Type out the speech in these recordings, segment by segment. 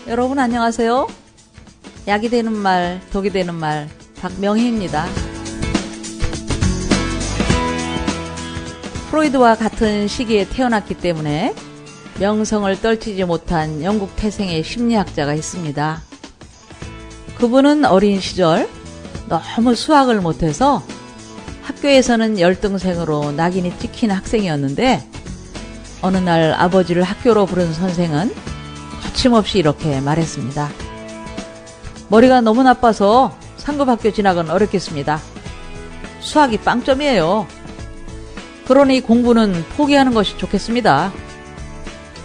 여러분 안녕하세요. 약이 되는 말, 독이 되는 말, 박명희입니다. 프로이드와 같은 시기에 태어났기 때문에 명성을 떨치지 못한 영국 태생의 심리학자가 있습니다. 그분은 어린 시절 너무 수학을 못해서 학교에서는 열등생으로 낙인이 찍힌 학생이었는데, 어느 날 아버지를 학교로 부른 선생은 거침없이 이렇게 말했습니다. 머리가 너무 나빠서 상급학교 진학은 어렵겠습니다. 수학이 빵점이에요. 그러니 공부는 포기하는 것이 좋겠습니다.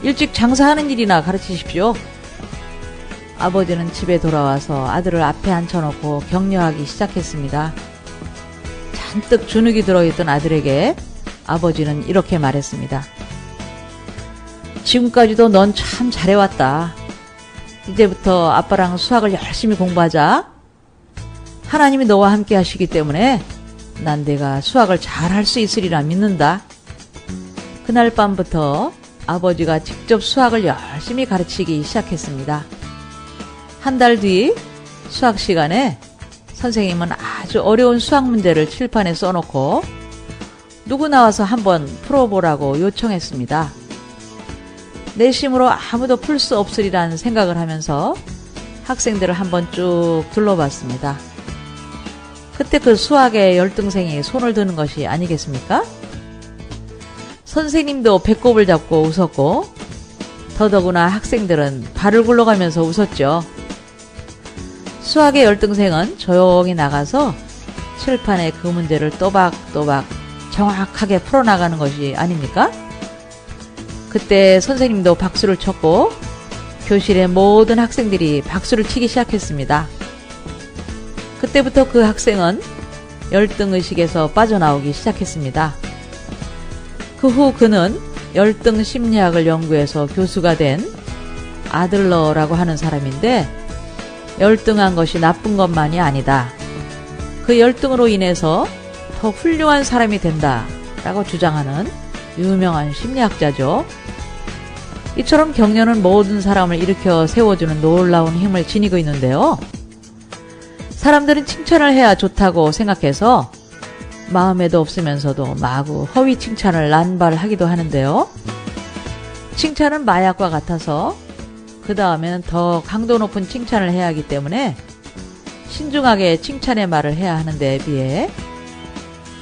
일찍 장사하는 일이나 가르치십시오. 아버지는 집에 돌아와서 아들을 앞에 앉혀놓고 격려하기 시작했습니다. 잔뜩 주눅이 들어있던 아들에게 아버지는 이렇게 말했습니다. 지금까지도 넌 참 잘해왔다. 이제부터 아빠랑 수학을 열심히 공부하자. 하나님이 너와 함께 하시기 때문에 난 네가 수학을 잘할 수 있으리라 믿는다. 그날 밤부터 아버지가 직접 수학을 열심히 가르치기 시작했습니다. 한 달 뒤 수학 시간에 선생님은 아주 어려운 수학 문제를 칠판에 써놓고 누구 나와서 한번 풀어보라고 요청했습니다. 내심으로 아무도 풀 수 없으리란 생각을 하면서 학생들을 한번 쭉 둘러봤습니다. 그때 그 수학의 열등생이 손을 드는 것이 아니겠습니까? 선생님도 배꼽을 잡고 웃었고, 더더구나 학생들은 발을 굴러가면서 웃었죠. 수학의 열등생은 조용히 나가서 칠판에 그 문제를 또박또박 정확하게 풀어나가는 것이 아닙니까? 그때 선생님도 박수를 쳤고 교실의 모든 학생들이 박수를 치기 시작했습니다. 그때부터 그 학생은 열등의식에서 빠져나오기 시작했습니다. 그 후 그는 열등 심리학을 연구해서 교수가 된 아들러라고 하는 사람인데, 열등한 것이 나쁜 것만이 아니다. 그 열등으로 인해서 더 훌륭한 사람이 된다 라고 주장하는 유명한 심리학자죠. 이처럼 격려는 모든 사람을 일으켜 세워주는 놀라운 힘을 지니고 있는데요. 사람들은 칭찬을 해야 좋다고 생각해서 마음에도 없으면서도 마구 허위 칭찬을 남발하기도 하는데요. 칭찬은 마약과 같아서 그 다음에는 더 강도 높은 칭찬을 해야 하기 때문에 신중하게 칭찬의 말을 해야 하는데 비해,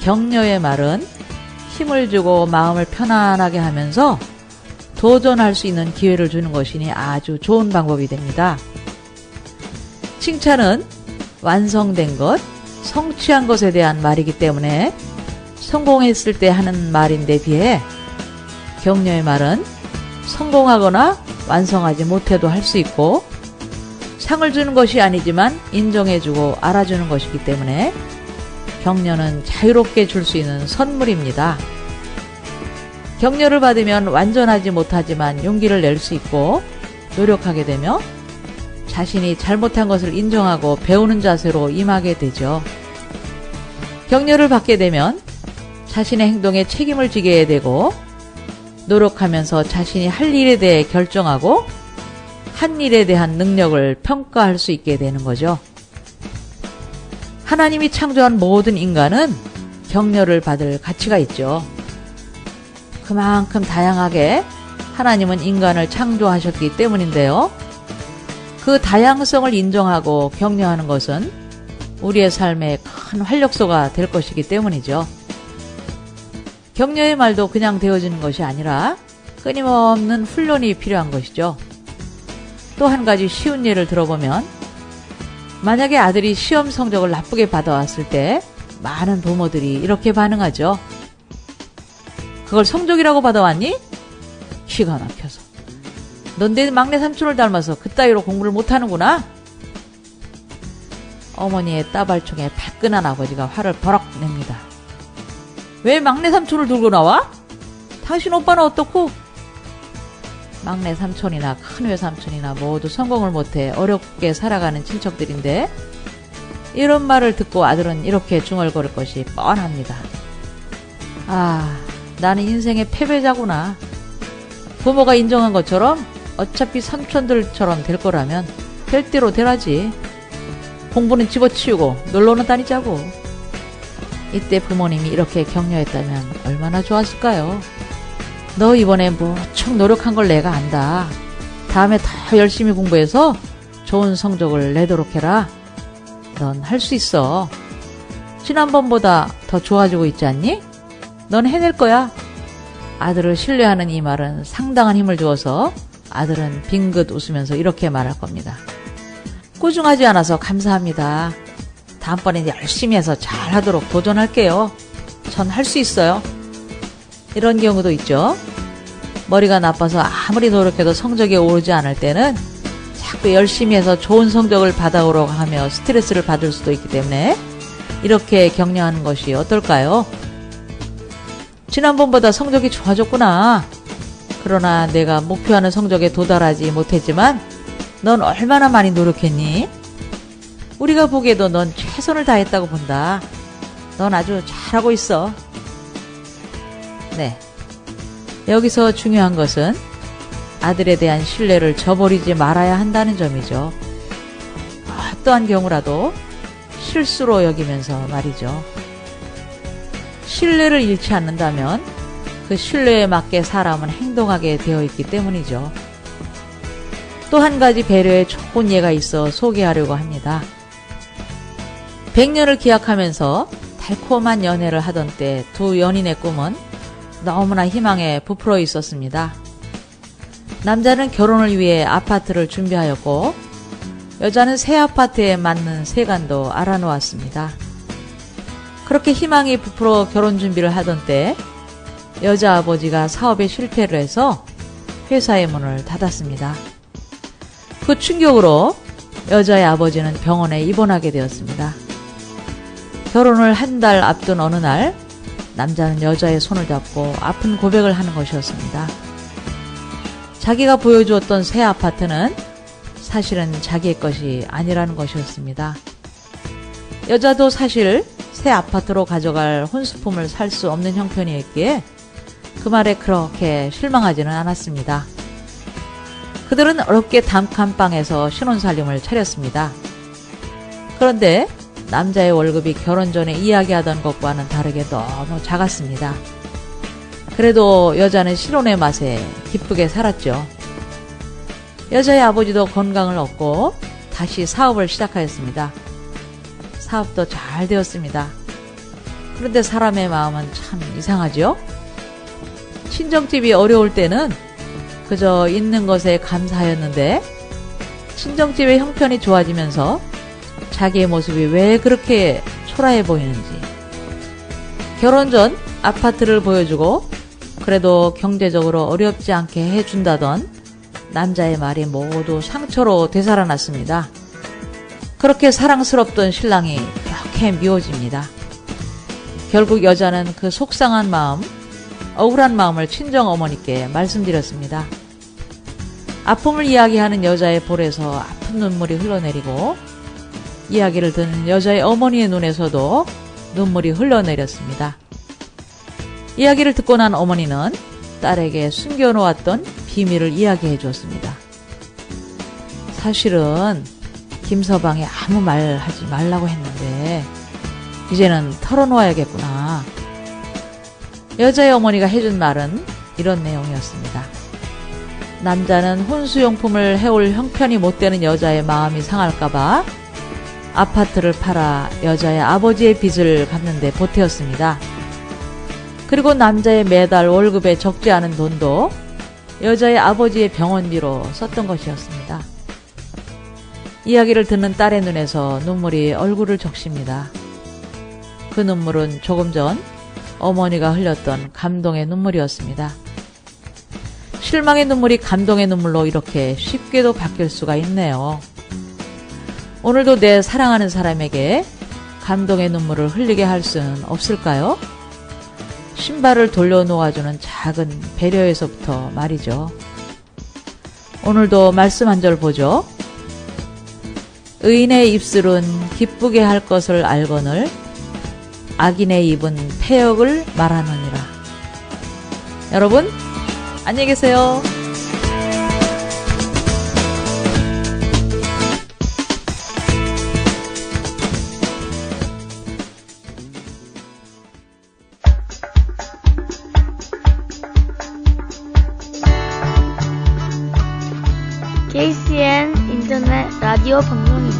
격려의 말은 힘을 주고 마음을 편안하게 하면서 도전할 수 있는 기회를 주는 것이니 아주 좋은 방법이 됩니다. 칭찬은 완성된 것, 성취한 것에 대한 말이기 때문에 성공했을 때 하는 말인데 비해, 격려의 말은 성공하거나 완성하지 못해도 할 수 있고 상을 주는 것이 아니지만 인정해주고 알아주는 것이기 때문에 격려는 자유롭게 줄 수 있는 선물입니다. 격려를 받으면 완전하지 못하지만 용기를 낼 수 있고, 노력하게 되며 자신이 잘못한 것을 인정하고 배우는 자세로 임하게 되죠. 격려를 받게 되면 자신의 행동에 책임을 지게 되고, 노력하면서 자신이 할 일에 대해 결정하고 한 일에 대한 능력을 평가할 수 있게 되는 거죠. 하나님이 창조한 모든 인간은 격려를 받을 가치가 있죠. 그만큼 다양하게 하나님은 인간을 창조하셨기 때문인데요. 그 다양성을 인정하고 격려하는 것은 우리의 삶에 큰 활력소가 될 것이기 때문이죠. 격려의 말도 그냥 되어지는 것이 아니라 끊임없는 훈련이 필요한 것이죠. 또 한 가지 쉬운 예를 들어보면, 만약에 아들이 시험 성적을 나쁘게 받아왔을 때 많은 부모들이 이렇게 반응하죠. 그걸 성적이라고 받아왔니? 기가 막혀서. 넌 내 막내 삼촌을 닮아서 그따위로 공부를 못하는구나. 어머니의 따발총에 발끈한 아버지가 화를 버럭 냅니다. 왜 막내 삼촌을 들고 나와? 당신 오빠는 어떻고? 막내 삼촌이나 큰 외삼촌이나 모두 성공을 못해 어렵게 살아가는 친척들인데 이런 말을 듣고 아들은 이렇게 중얼거릴 것이 뻔합니다. 아, 나는 인생의 패배자구나. 부모가 인정한 것처럼 어차피 삼촌들처럼 될 거라면 될 대로 되라지. 공부는 집어치우고 놀러는 다니자고. 이때 부모님이 이렇게 격려했다면 얼마나 좋았을까요? 너 이번에 무척 노력한 걸 내가 안다. 다음에 더 열심히 공부해서 좋은 성적을 내도록 해라. 넌 할 수 있어. 지난번보다 더 좋아지고 있지 않니? 넌 해낼 거야. 아들을 신뢰하는 이 말은 상당한 힘을 주어서 아들은 빙긋 웃으면서 이렇게 말할 겁니다. 꾸중하지 않아서 감사합니다. 다음번엔 열심히 해서 잘하도록 도전할게요. 전 할 수 있어요. 이런 경우도 있죠. 머리가 나빠서 아무리 노력해도 성적이 오르지 않을 때는 자꾸 열심히 해서 좋은 성적을 받아오려고 하며 스트레스를 받을 수도 있기 때문에 이렇게 격려하는 것이 어떨까요? 지난번보다 성적이 좋아졌구나. 그러나 내가 목표하는 성적에 도달하지 못했지만 넌 얼마나 많이 노력했니? 우리가 보기에도 넌 최선을 다했다고 본다. 넌 아주 잘하고 있어. 네. 여기서 중요한 것은 아들에 대한 신뢰를 저버리지 말아야 한다는 점이죠. 어떠한 경우라도 실수로 여기면서 말이죠. 신뢰를 잃지 않는다면 그 신뢰에 맞게 사람은 행동하게 되어 있기 때문이죠. 또 한 가지 배려에 좋은 예가 있어 소개하려고 합니다. 100년을 기약하면서 달콤한 연애를 하던 때 두 연인의 꿈은 너무나 희망에 부풀어 있었습니다. 남자는 결혼을 위해 아파트를 준비하였고 여자는 새 아파트에 맞는 세간도 알아놓았습니다. 그렇게 희망이 부풀어 결혼 준비를 하던 때 여자 아버지가 사업에 실패를 해서 회사의 문을 닫았습니다. 그 충격으로 여자의 아버지는 병원에 입원하게 되었습니다. 결혼을 한 달 앞둔 어느 날 남자는 여자의 손을 잡고 아픈 고백을 하는 것이었습니다. 자기가 보여주었던 새 아파트는 사실은 자기의 것이 아니라는 것이었습니다. 여자도 사실 새 아파트로 가져갈 혼수품을 살 수 없는 형편이었기에 그 말에 그렇게 실망하지는 않았습니다. 그들은 어렵게 단칸방에서 신혼살림을 차렸습니다. 그런데 남자의 월급이 결혼 전에 이야기하던 것과는 다르게 너무 작았습니다. 그래도 여자는 신혼의 맛에 기쁘게 살았죠. 여자의 아버지도 건강을 얻고 다시 사업을 시작하였습니다. 사업도 잘 되었습니다. 그런데 사람의 마음은 참 이상하죠? 친정집이 어려울 때는 그저 있는 것에 감사하였는데 친정집의 형편이 좋아지면서 자기의 모습이 왜 그렇게 초라해 보이는지, 결혼 전 아파트를 보여주고 그래도 경제적으로 어렵지 않게 해준다던 남자의 말이 모두 상처로 되살아났습니다. 그렇게 사랑스럽던 신랑이 그렇게 미워집니다. 결국 여자는 그 속상한 마음, 억울한 마음을 친정 어머니께 말씀드렸습니다. 아픔을 이야기하는 여자의 볼에서 아픈 눈물이 흘러내리고 이야기를 듣는 여자의 어머니의 눈에서도 눈물이 흘러내렸습니다. 이야기를 듣고 난 어머니는 딸에게 숨겨놓았던 비밀을 이야기해 주었습니다. 사실은 김서방이 아무 말 하지 말라고 했는데 이제는 털어놓아야겠구나. 여자의 어머니가 해준 말은 이런 내용이었습니다. 남자는 혼수용품을 해올 형편이 못 되는 여자의 마음이 상할까봐 아파트를 팔아 여자의 아버지의 빚을 갚는 데 보태었습니다. 그리고 남자의 매달 월급에 적지 않은 돈도 여자의 아버지의 병원비로 썼던 것이었습니다. 이야기를 듣는 딸의 눈에서 눈물이 얼굴을 적십니다. 그 눈물은 조금 전 어머니가 흘렸던 감동의 눈물이었습니다. 실망의 눈물이 감동의 눈물로 이렇게 쉽게도 바뀔 수가 있네요. 오늘도 내 사랑하는 사람에게 감동의 눈물을 흘리게 할 수는 없을까요? 신발을 돌려놓아주는 작은 배려에서부터 말이죠. 오늘도 말씀 한 절 보죠. 의인의 입술은 기쁘게 할 것을 알거늘 악인의 입은 패역을 말하느니라. 여러분, 안녕히 계세요. KCN 인터넷 라디오 방송입니다.